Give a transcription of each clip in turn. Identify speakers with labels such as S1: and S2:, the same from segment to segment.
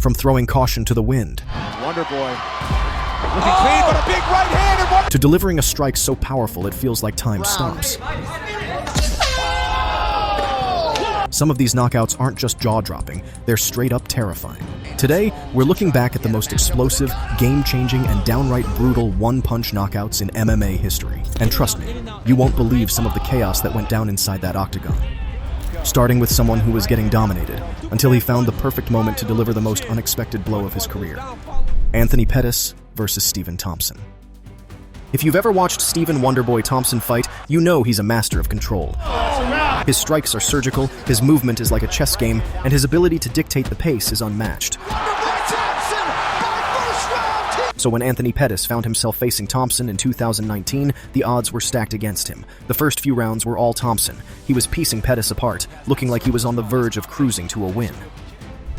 S1: from throwing caution to the wind,
S2: Wonder Boy. Looking clean, but a big right hand.
S1: to delivering a strike so powerful it feels like time stops. Some of these knockouts aren't just jaw-dropping, they're straight-up terrifying. Today, we're looking back at the most explosive, game-changing, and downright brutal one-punch knockouts in MMA history. And trust me, you won't believe some of the chaos that went down inside that octagon. Starting with someone who was getting dominated, until he found the perfect moment to deliver the most unexpected blow of his career. Anthony Pettis versus Stephen Thompson. If you've ever watched Stephen Wonderboy Thompson fight, you know he's a master of control. His strikes are surgical, his movement is like a chess game, and his ability to dictate the pace is unmatched. So when Anthony Pettis found himself facing Thompson in 2019, the odds were stacked against him. The first few rounds were all Thompson. He was piecing Pettis apart, looking like he was on the verge of cruising to a win.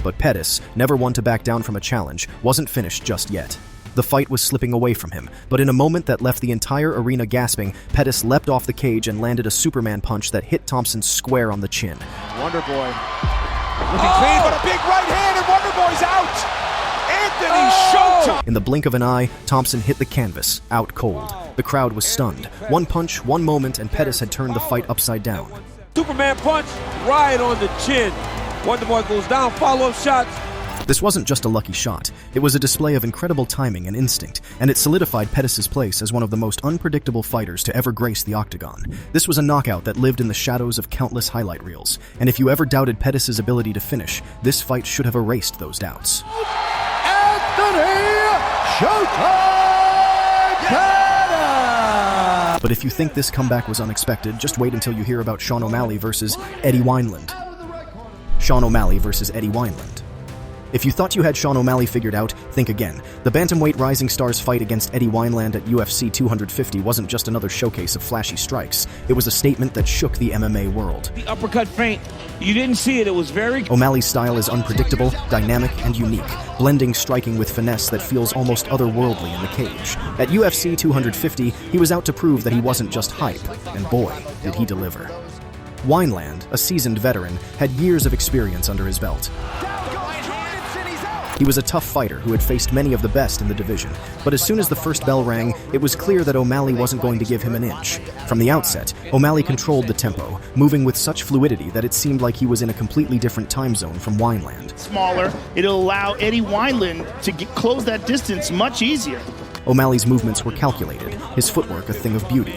S1: But Pettis, never one to back down from a challenge, wasn't finished just yet. The fight was slipping away from him, but in a moment that left the entire arena gasping, Pettis leapt off the cage and landed a Superman punch that hit Thompson square on the chin.
S2: Wonder Boy. Looking clean, but a big right hand, and Wonder Boy's out! Anthony Showtime!
S1: In the blink of an eye, Thompson hit the canvas, out cold. The crowd was stunned. One punch, one moment, and Pettis had turned the fight upside down.
S2: Superman punch right on the chin. Wonder Boy goes down, follow-up shots.
S1: This wasn't just a lucky shot. It was a display of incredible timing and instinct, and it solidified Pettis' place as one of the most unpredictable fighters to ever grace the octagon. This was a knockout that lived in the shadows of countless highlight reels, and if you ever doubted Pettis' ability to finish, this fight should have erased those doubts.
S3: Anthony Showtime Pettis!
S1: But if you think this comeback was unexpected, just wait until you hear about Sean O'Malley versus Eddie Wineland. Sean O'Malley versus Eddie Wineland. If you thought you had Sean O'Malley figured out, think again. The bantamweight rising star's fight against Eddie Wineland at UFC 250 wasn't just another showcase of flashy strikes. It was a statement that shook the MMA world.
S4: The uppercut feint, you didn't see it, it was very...
S1: O'Malley's style is unpredictable, dynamic, and unique, blending striking with finesse that feels almost otherworldly in the cage. At UFC 250, he was out to prove that he wasn't just hype, and boy, did he deliver. Wineland, a seasoned veteran, had years of experience under his belt. He was a tough fighter who had faced many of the best in the division, but as soon as the first bell rang, it was clear that O'Malley wasn't going to give him an inch. From the outset, O'Malley controlled the tempo, moving with such fluidity that it seemed like he was in a completely different time zone from Wineland.
S5: Smaller, it'll allow Eddie Wineland to close that distance much easier.
S1: O'Malley's movements were calculated, his footwork a thing of beauty.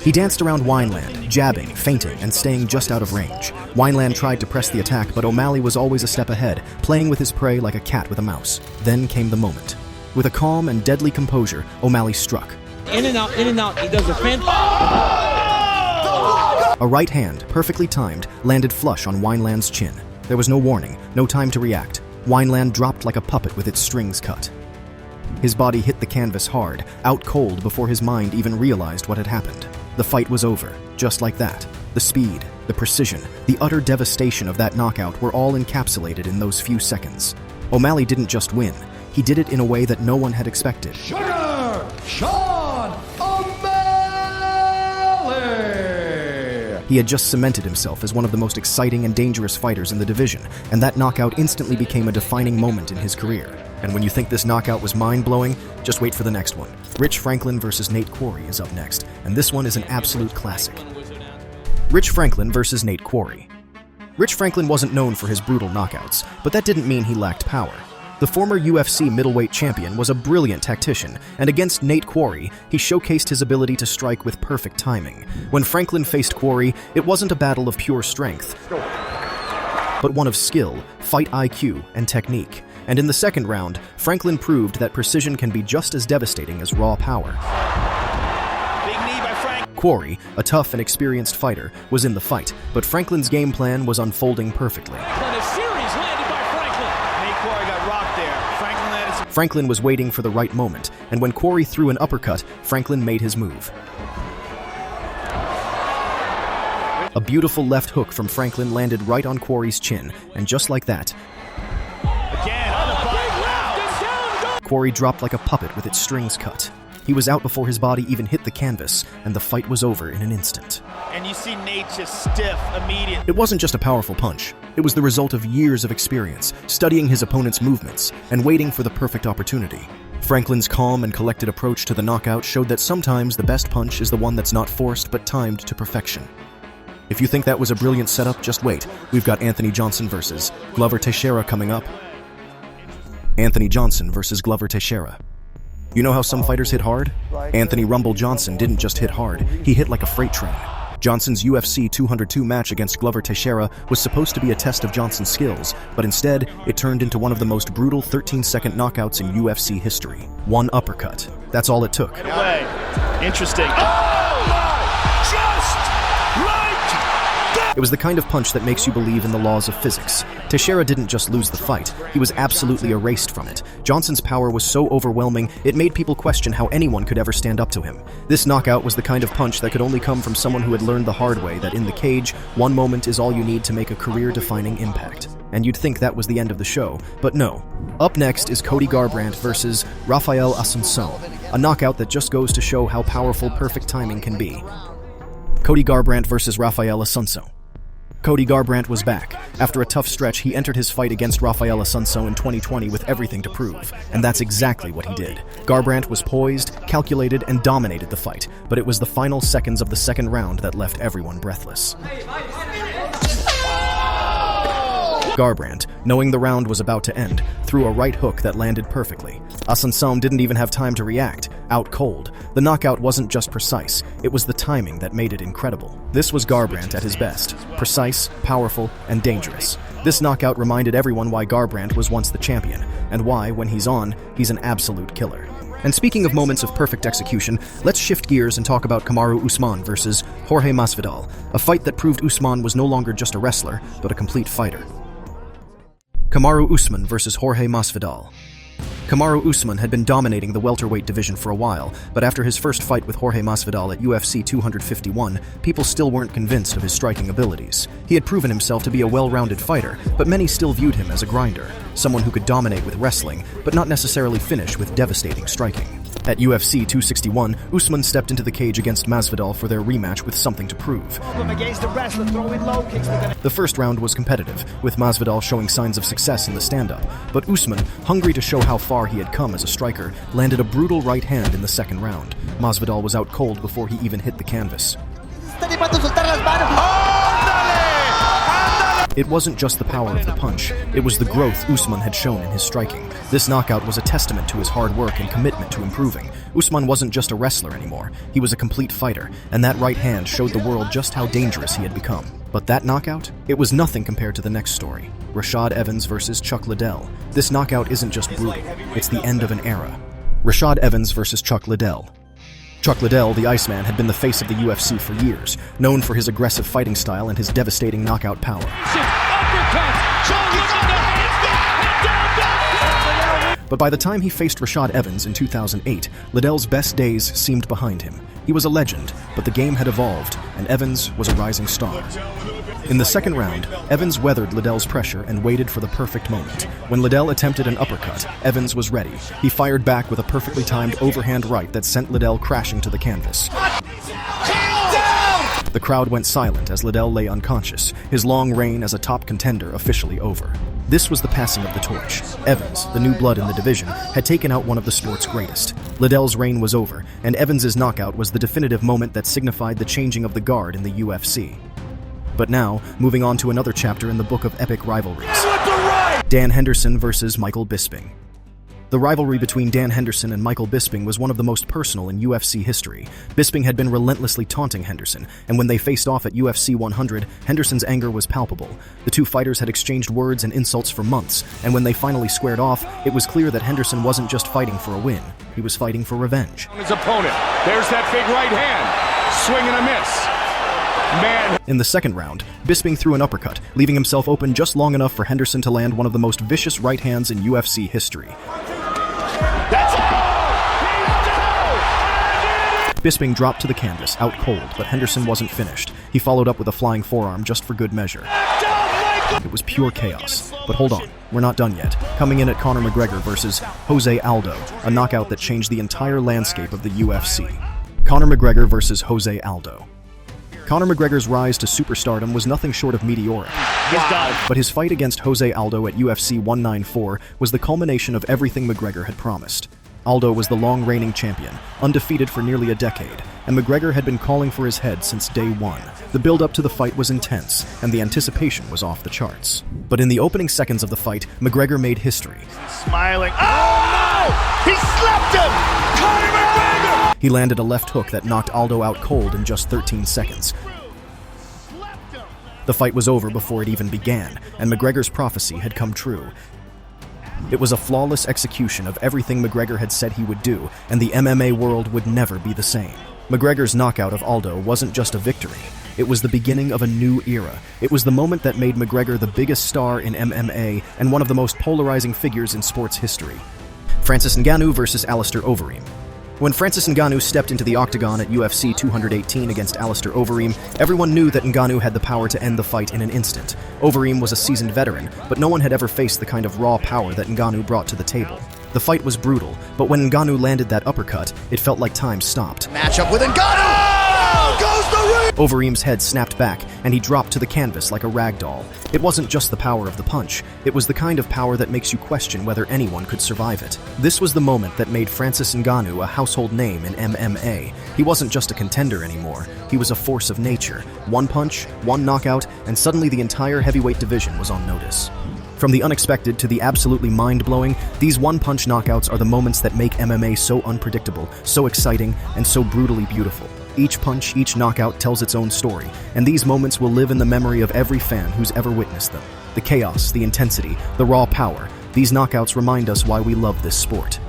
S1: He danced around Wineland, jabbing, feinting, and staying just out of range. Wineland tried to press the attack, but O'Malley was always a step ahead, playing with his prey like a cat with a mouse. Then came the moment. With a calm and deadly composure, O'Malley struck.
S4: In and out, he does a feint.
S1: A right hand, perfectly timed, landed flush on Wineland's chin. There was no warning, no time to react. Wineland dropped like a puppet with its strings cut. His body hit the canvas hard, out cold before his mind even realized what had happened. The fight was over, just like that. The speed, the precision, the utter devastation of that knockout were all encapsulated in those few seconds. O'Malley didn't just win, he did it in a way that no one had expected.
S3: Sugar Sean O'Malley!
S1: He had just cemented himself as one of the most exciting and dangerous fighters in the division, and that knockout instantly became a defining moment in his career. And when you think this knockout was mind-blowing, just wait for the next one. Rich Franklin versus Nate Quarry is up next, and this one is an absolute classic. Rich Franklin versus Nate Quarry. Rich Franklin wasn't known for his brutal knockouts, but that didn't mean he lacked power. The former UFC middleweight champion was a brilliant tactician, and against Nate Quarry, he showcased his ability to strike with perfect timing. When Franklin faced Quarry, it wasn't a battle of pure strength, but one of skill, fight IQ, and technique. And in the second round, Franklin proved that precision can be just as devastating as raw power.
S5: Big knee by Frank.
S1: Quarry, a tough and experienced fighter, was in the fight, but Franklin's game plan was unfolding perfectly. Franklin was waiting for the right moment, and when Quarry threw an uppercut, Franklin made his move. A beautiful left hook from Franklin landed right on Quarry's chin, and just like that, Quarry dropped like a puppet with its strings cut. He was out before his body even hit the canvas, and the fight was over in an instant.
S5: And you see Nate just stiff immediately.
S1: It wasn't just a powerful punch. It was the result of years of experience, studying his opponent's movements, and waiting for the perfect opportunity. Franklin's calm and collected approach to the knockout showed that sometimes the best punch is the one that's not forced but timed to perfection. If you think that was a brilliant setup, just wait. We've got Anthony Johnson versus Glover Teixeira coming up. Anthony Johnson versus Glover Teixeira. You know how some fighters hit hard? Anthony Rumble Johnson didn't just hit hard, he hit like a freight train. Johnson's UFC 202 match against Glover Teixeira was supposed to be a test of Johnson's skills, but instead, it turned into one of the most brutal 13-second knockouts in UFC history. One uppercut. That's all it took.
S5: Interesting.
S1: It was the kind of punch that makes you believe in the laws of physics. Teixeira didn't just lose the fight, he was absolutely erased from it. Johnson's power was so overwhelming, it made people question how anyone could ever stand up to him. This knockout was the kind of punch that could only come from someone who had learned the hard way that in the cage, one moment is all you need to make a career-defining impact. And you'd think that was the end of the show, but no. Up next is Cody Garbrandt versus Raphael Assunção, a knockout that just goes to show how powerful perfect timing can be. Cody Garbrandt versus Raphael Assunção. Cody Garbrandt was back. After a tough stretch, he entered his fight against Raphael Assunção in 2020 with everything to prove, and that's exactly what he did. Garbrandt was poised, calculated, and dominated the fight, but it was the final seconds of the second round that left everyone breathless. Garbrandt, knowing the round was about to end, threw a right hook that landed perfectly. Assunção didn't even have time to react, out cold. The knockout wasn't just precise, it was the timing that made it incredible. This was Garbrandt at his best, precise, powerful, and dangerous. This knockout reminded everyone why Garbrandt was once the champion, and why, when he's on, he's an absolute killer. And speaking of moments of perfect execution, let's shift gears and talk about Kamaru Usman versus Jorge Masvidal, a fight that proved Usman was no longer just a wrestler, but a complete fighter. Kamaru Usman versus Jorge Masvidal. Kamaru Usman had been dominating the welterweight division for a while, but after his first fight with Jorge Masvidal at UFC 251, people still weren't convinced of his striking abilities. He had proven himself to be a well-rounded fighter, but many still viewed him as a grinder, someone who could dominate with wrestling, but not necessarily finish with devastating striking. At UFC 261, Usman stepped into the cage against Masvidal for their rematch with something to prove. The first round was competitive, with Masvidal showing signs of success in the stand-up, but Usman, hungry to show how far he had come as a striker, landed a brutal right hand in the second round. Masvidal was out cold before he even hit the canvas. It wasn't just the power of the punch, it was the growth Usman had shown in his striking. This knockout was a testament to his hard work and commitment to improving. Usman wasn't just a wrestler anymore, he was a complete fighter, and that right hand showed the world just how dangerous he had become. But that knockout? It was nothing compared to the next story. Rashad Evans versus Chuck Liddell. This knockout isn't just brutal, it's the end of an era. Rashad Evans versus Chuck Liddell. Chuck Liddell, the Iceman, had been the face of the UFC for years, known for his aggressive fighting style and his devastating knockout power. But by the time he faced Rashad Evans in 2008, Liddell's best days seemed behind him. He was a legend, but the game had evolved, and Evans was a rising star. In the second round, Evans weathered Liddell's pressure and waited for the perfect moment. When Liddell attempted an uppercut, Evans was ready. He fired back with a perfectly timed overhand right that sent Liddell crashing to the canvas. The crowd went silent as Liddell lay unconscious, his long reign as a top contender officially over. This was the passing of the torch. Evans, the new blood in the division, had taken out one of the sport's greatest. Liddell's reign was over, and Evans's knockout was the definitive moment that signified the changing of the guard in the UFC. But now, moving on to another chapter in the book of epic rivalries. Dan Henderson versus Michael Bisping. The rivalry between Dan Henderson and Michael Bisping was one of the most personal in UFC history. Bisping had been relentlessly taunting Henderson, and when they faced off at UFC 100, Henderson's anger was palpable. The two fighters had exchanged words and insults for months, and when they finally squared off, it was clear that Henderson wasn't just fighting for a win, he was fighting for revenge.
S2: His opponent, there's that big right hand, swing and a miss. Man.
S1: In the second round, Bisping threw an uppercut, leaving himself open just long enough for Henderson to land one of the most vicious right hands in UFC history. Bisping dropped to the canvas, out cold, but Henderson wasn't finished. He followed up with a flying forearm just for good measure. It was pure chaos. But hold on, we're not done yet. Coming in at Conor McGregor versus Jose Aldo, a knockout that changed the entire landscape of the UFC. Conor McGregor versus Jose Aldo. Conor McGregor's rise to superstardom was nothing short of meteoric. But his fight against Jose Aldo at UFC 194 was the culmination of everything McGregor had promised. Aldo was the long-reigning champion, undefeated for nearly a decade, and McGregor had been calling for his head since day one. The build-up to the fight was intense, and the anticipation was off the charts. But in the opening seconds of the fight, McGregor made history.
S5: Smiling. Oh, no! He slapped him! Conor McGregor!
S1: He landed a left hook that knocked Aldo out cold in just 13 seconds. The fight was over before it even began, and McGregor's prophecy had come true. It was a flawless execution of everything McGregor had said he would do, and the MMA world would never be the same. McGregor's knockout of Aldo wasn't just a victory. It was the beginning of a new era. It was the moment that made McGregor the biggest star in MMA and one of the most polarizing figures in sports history. Francis Ngannou versus Alistair Overeem. When Francis Ngannou stepped into the Octagon at UFC 218 against Alistair Overeem, everyone knew that Ngannou had the power to end the fight in an instant. Overeem was a seasoned veteran, but no one had ever faced the kind of raw power that Ngannou brought to the table. The fight was brutal, but when Ngannou landed that uppercut, it felt like time stopped.
S3: Matchup with Ngannou. Down goes the ring.
S1: Overeem's head snapped back, and he dropped to the canvas like a rag doll. It wasn't just the power of the punch, it was the kind of power that makes you question whether anyone could survive it. This was the moment that made Francis Ngannou a household name in MMA. He wasn't just a contender anymore, he was a force of nature. One punch, one knockout, and suddenly the entire heavyweight division was on notice. From the unexpected to the absolutely mind-blowing, these one-punch knockouts are the moments that make MMA so unpredictable, so exciting, and so brutally beautiful. Each punch, each knockout tells its own story, and these moments will live in the memory of every fan who's ever witnessed them. The chaos, the intensity, the raw power, these knockouts remind us why we love this sport.